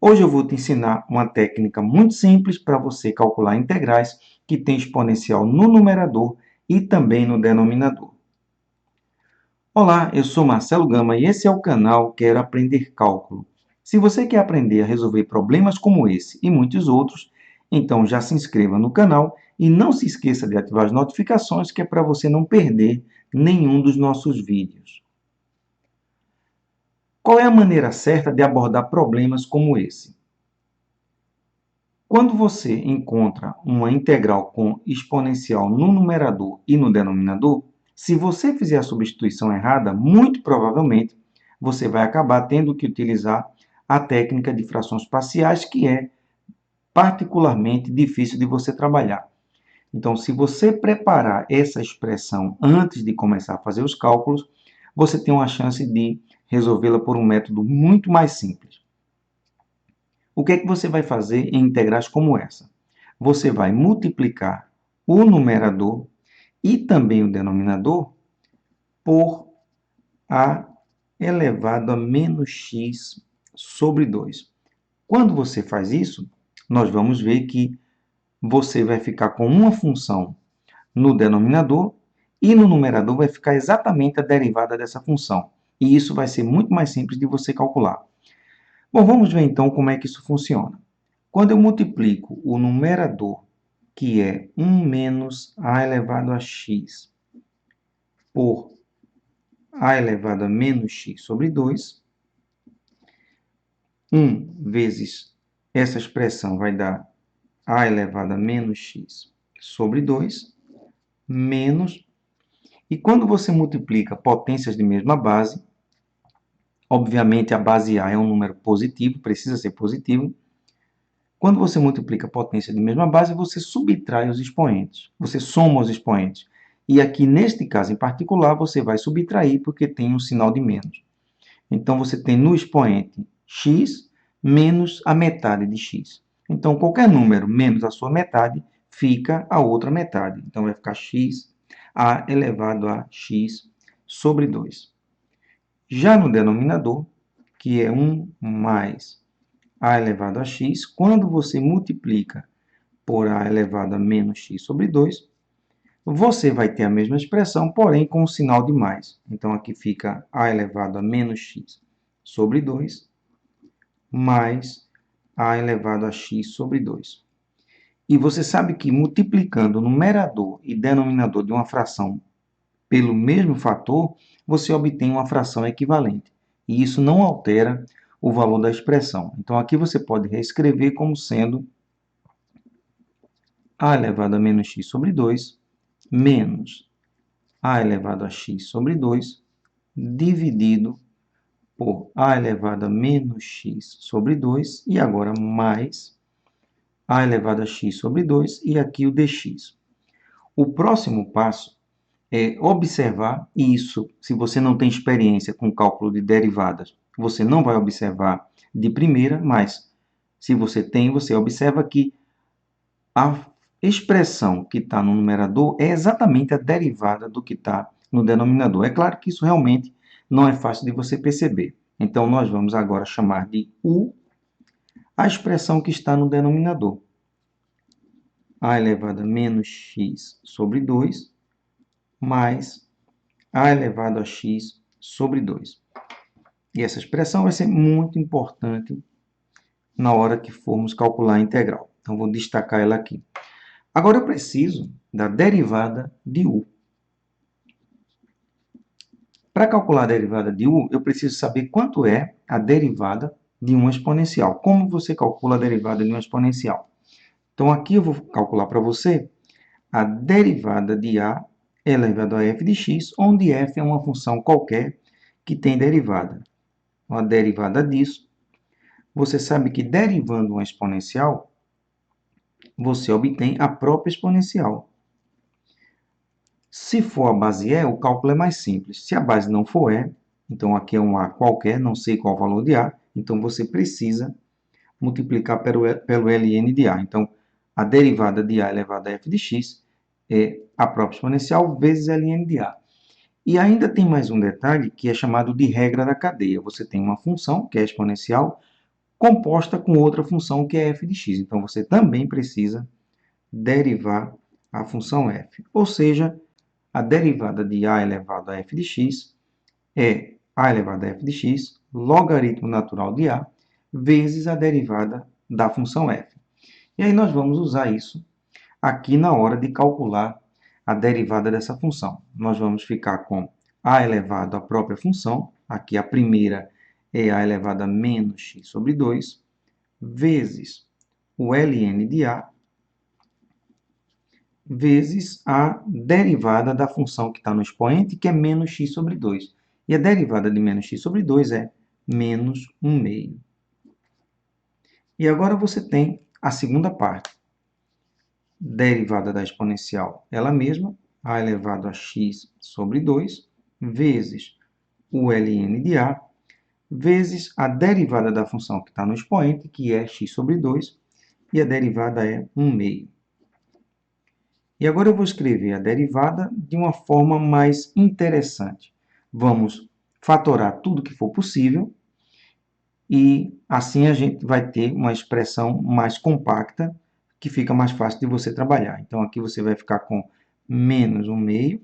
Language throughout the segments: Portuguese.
Hoje eu vou te ensinar uma técnica muito simples para você calcular integrais que tem exponencial no numerador e também no denominador. Olá, eu sou Marcelo Gama e esse é o canal Quero Aprender Cálculo. Se você quer aprender a resolver problemas como esse e muitos outros, então já se inscreva no canal e não se esqueça de ativar as notificações, que é para você não perder nenhum dos nossos vídeos. Qual é a maneira certa de abordar problemas como esse? Quando você encontra uma integral com exponencial no numerador e no denominador, se você fizer a substituição errada, muito provavelmente você vai acabar tendo que utilizar a técnica de frações parciais, que é particularmente difícil de você trabalhar. Então, se você preparar essa expressão antes de começar a fazer os cálculos, você tem uma chance de resolvê-la por um método muito mais simples. O que é que você vai fazer em integrais como essa? Você vai multiplicar o numerador e também o denominador por a elevado a menos x sobre 2. Quando você faz isso, nós vamos ver que você vai ficar com uma função no denominador e no numerador vai ficar exatamente a derivada dessa função. E isso vai ser muito mais simples de você calcular. Bom, vamos ver então como é que isso funciona. Quando eu multiplico o numerador, que é 1 menos a elevado a x, por a elevado a menos x sobre 2, 1 vezes essa expressão vai dar a elevado a menos x sobre 2, menos... E quando você multiplica potências de mesma base, obviamente a base A é um número positivo, precisa ser positivo. Quando você multiplica a potência de mesma base, você subtrai os expoentes. Você soma os expoentes. E aqui, neste caso em particular, você vai subtrair porque tem um sinal de menos. Então, você tem no expoente x menos a metade de x. Então, qualquer número menos a sua metade fica a outra metade. Então, vai ficar x a elevado a x sobre 2. Já no denominador, que é 1 mais a elevado a x, quando você multiplica por a elevado a menos x sobre 2, você vai ter a mesma expressão, porém com o sinal de mais. Então, aqui fica a elevado a menos x sobre 2, mais a elevado a x sobre 2. E você sabe que multiplicando o numerador e denominador de uma fração pelo mesmo fator, você obtém uma fração equivalente. E isso não altera o valor da expressão. Então, aqui você pode reescrever como sendo a elevado a menos x sobre 2 menos a elevado a x sobre 2 dividido por a elevado a menos x sobre 2 e agora mais a elevado a x sobre 2 e aqui o dx. O próximo passo é observar, e isso, se você não tem experiência com cálculo de derivadas, você não vai observar de primeira, mas se você tem, você observa que a expressão que está no numerador é exatamente a derivada do que está no denominador. É claro que isso realmente não é fácil de você perceber. Então, nós vamos agora chamar de u a expressão que está no denominador. A elevado a menos x sobre 2 mais a elevado a x sobre 2. E essa expressão vai ser muito importante na hora que formos calcular a integral. Então, vou destacar ela aqui. Agora, eu preciso da derivada de u. Para calcular a derivada de u, eu preciso saber quanto é a derivada de uma exponencial. Como você calcula a derivada de uma exponencial? Então, aqui eu vou calcular para você a derivada de a elevado a f de x, onde f é uma função qualquer que tem derivada. A derivada disso, você sabe que derivando uma exponencial, você obtém a própria exponencial. Se for a base E, o cálculo é mais simples. Se a base não for E, então aqui é um A qualquer, não sei qual o valor de A, então você precisa multiplicar pelo ln de A. Então, a derivada de A elevado a f de x é a própria exponencial vezes ln de A. E ainda tem mais um detalhe que é chamado de regra da cadeia. Você tem uma função, que é exponencial, composta com outra função que é f de x. Então, você também precisa derivar a função f. Ou seja, a derivada de a elevado a f de x é a elevado a f de x, logaritmo natural de a, vezes a derivada da função f. E aí nós vamos usar isso aqui na hora de calcular a derivada dessa função. Nós vamos ficar com a elevado à própria função, aqui a primeira é a elevado a menos x sobre 2, vezes o ln de a, vezes a derivada da função que está no expoente, que é menos x sobre 2. E a derivada de menos x sobre 2 é menos 1 meio. E agora você tem a segunda parte. Derivada da exponencial, ela mesma, a elevado a x sobre 2, vezes o ln de a, vezes a derivada da função que está no expoente, que é x sobre 2, e a derivada é 1 meio. E agora eu vou escrever a derivada de uma forma mais interessante. Vamos fatorar tudo que for possível e assim a gente vai ter uma expressão mais compacta que fica mais fácil de você trabalhar. Então aqui você vai ficar com menos 1 meio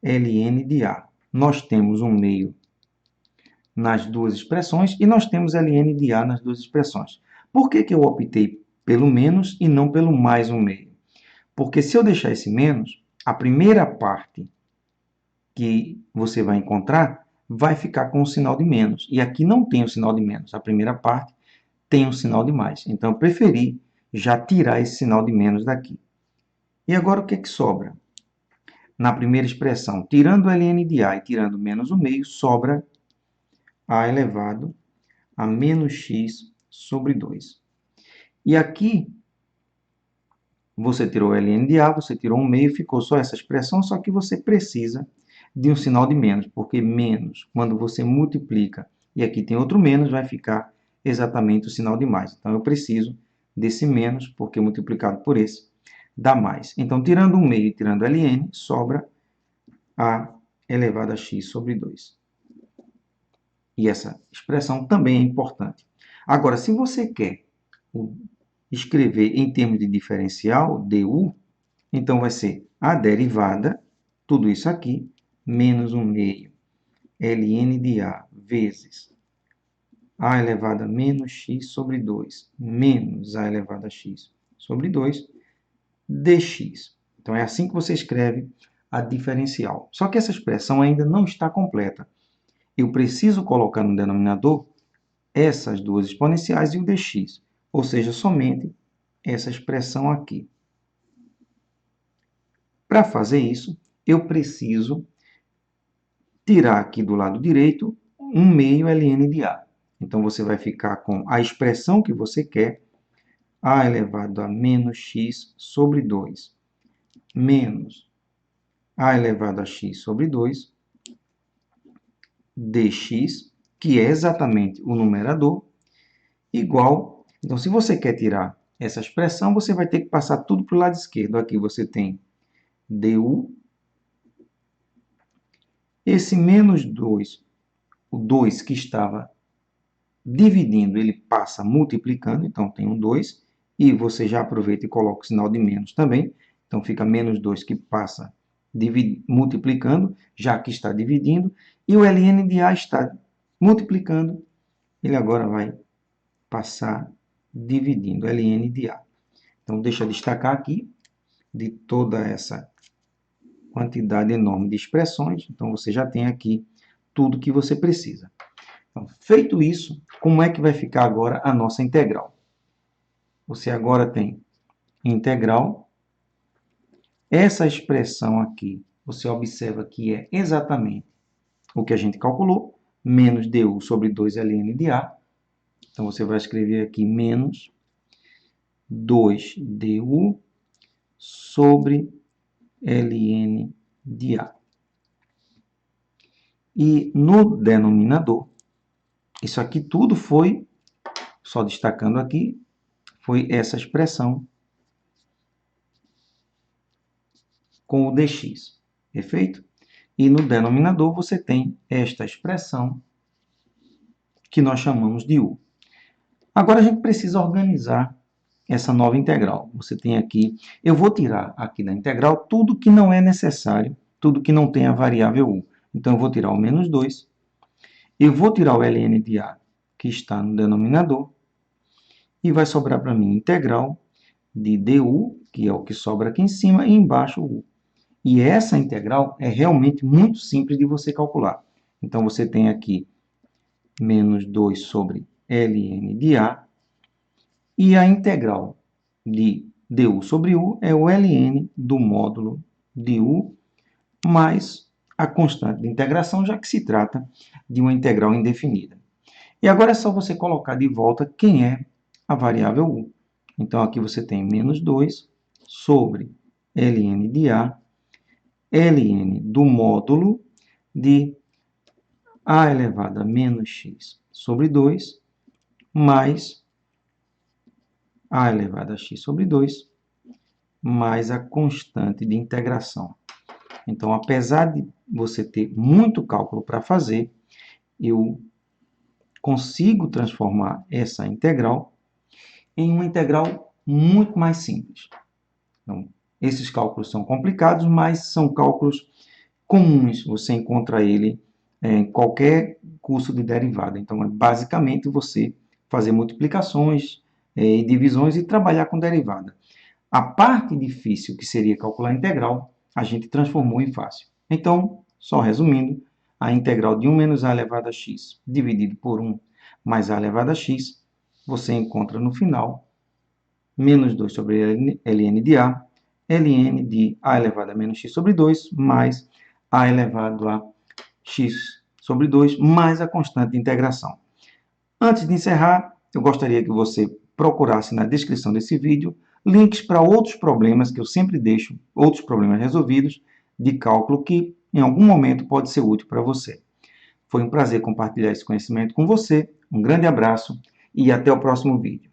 ln de a. Nós temos 1 meio nas duas expressões e nós temos ln de a nas duas expressões. Por que eu optei pelo menos e não pelo mais 1 meio? Porque se eu deixar esse menos, a primeira parte que você vai encontrar vai ficar com o sinal de menos. E aqui não tem o sinal de menos. A primeira parte tem um sinal de mais. Então, eu preferi já tirar esse sinal de menos daqui. E agora o que sobra? Na primeira expressão, tirando ln de a e tirando menos 1 meio, sobra a elevado a menos x sobre 2. E aqui você tirou ln de a, você tirou 1 meio, ficou só essa expressão, só que você precisa de um sinal de menos, porque menos, quando você multiplica, e aqui tem outro menos, vai ficar exatamente o sinal de mais. Então, eu preciso desse menos, porque multiplicado por esse dá mais. Então, tirando 1 meio e tirando ln, sobra a elevado a x sobre 2. E essa expressão também é importante. Agora, se você quer escrever em termos de diferencial, du, então vai ser a derivada, tudo isso aqui, menos 1 meio ln de a vezes a elevado a menos x sobre 2 menos a elevado a x sobre 2 dx. Então, é assim que você escreve a diferencial. Só que essa expressão ainda não está completa. Eu preciso colocar no denominador essas duas exponenciais e o dx, ou seja, somente essa expressão aqui. Para fazer isso, eu preciso tirar aqui do lado direito 1 meio ln de a. Então, você vai ficar com a expressão que você quer, a elevado a menos x sobre 2, menos a elevado a x sobre 2, dx, que é exatamente o numerador, igual. Então, se você quer tirar essa expressão, você vai ter que passar tudo para o lado esquerdo. Aqui você tem du. Esse menos 2, o 2 que estava dividindo, ele passa multiplicando, então tem um 2, e você já aproveita e coloca o sinal de menos também, então fica menos 2 que passa multiplicando, já que está dividindo, e o ln de a está multiplicando, ele agora vai passar dividindo, ln de a. Então, deixa eu destacar aqui, de toda essa quantidade enorme de expressões, então você já tem aqui tudo que você precisa. Então, feito isso, como é que vai ficar agora a nossa integral? Você agora tem integral. Essa expressão aqui, você observa que é exatamente o que a gente calculou, menos du sobre 2 ln de a. Então, você vai escrever aqui menos 2 du sobre ln de a. E no denominador, isso aqui tudo foi, só destacando aqui, foi essa expressão com o dx, perfeito? E no denominador você tem esta expressão que nós chamamos de u. Agora a gente precisa organizar essa nova integral. Você tem aqui, eu vou tirar aqui da integral tudo que não é necessário, tudo que não tem a variável u. Então eu vou tirar o menos 2, eu vou tirar o ln de a, que está no denominador, e vai sobrar para mim a integral de du, que é o que sobra aqui em cima, e embaixo u. E essa integral é realmente muito simples de você calcular. Então você tem aqui menos 2 sobre ln de a, e a integral de du sobre u é o ln do módulo de u mais a constante de integração, já que se trata de uma integral indefinida. E agora é só você colocar de volta quem é a variável u. Então, aqui você tem menos 2 sobre ln de a, ln do módulo de a elevado a menos x sobre 2, mais a elevado a x sobre 2, mais a constante de integração. Então, apesar de você ter muito cálculo para fazer, eu consigo transformar essa integral em uma integral muito mais simples. Então, esses cálculos são complicados, mas são cálculos comuns. Você encontra ele em qualquer curso de derivada. Então, é basicamente você fazer multiplicações e divisões e trabalhar com derivada. A parte difícil, que seria calcular a integral, a gente transformou em fácil. Então, só resumindo, a integral de 1 menos a elevado a x dividido por 1 mais a elevado a x, você encontra no final menos 2 sobre ln de a, ln de a elevado a menos x sobre 2, mais a elevado a x sobre 2, mais a constante de integração. Antes de encerrar, eu gostaria que você procurasse na descrição desse vídeo links para outros problemas que eu sempre deixo, outros problemas resolvidos de cálculo que em algum momento pode ser útil para você. Foi um prazer compartilhar esse conhecimento com você, um grande abraço e até o próximo vídeo.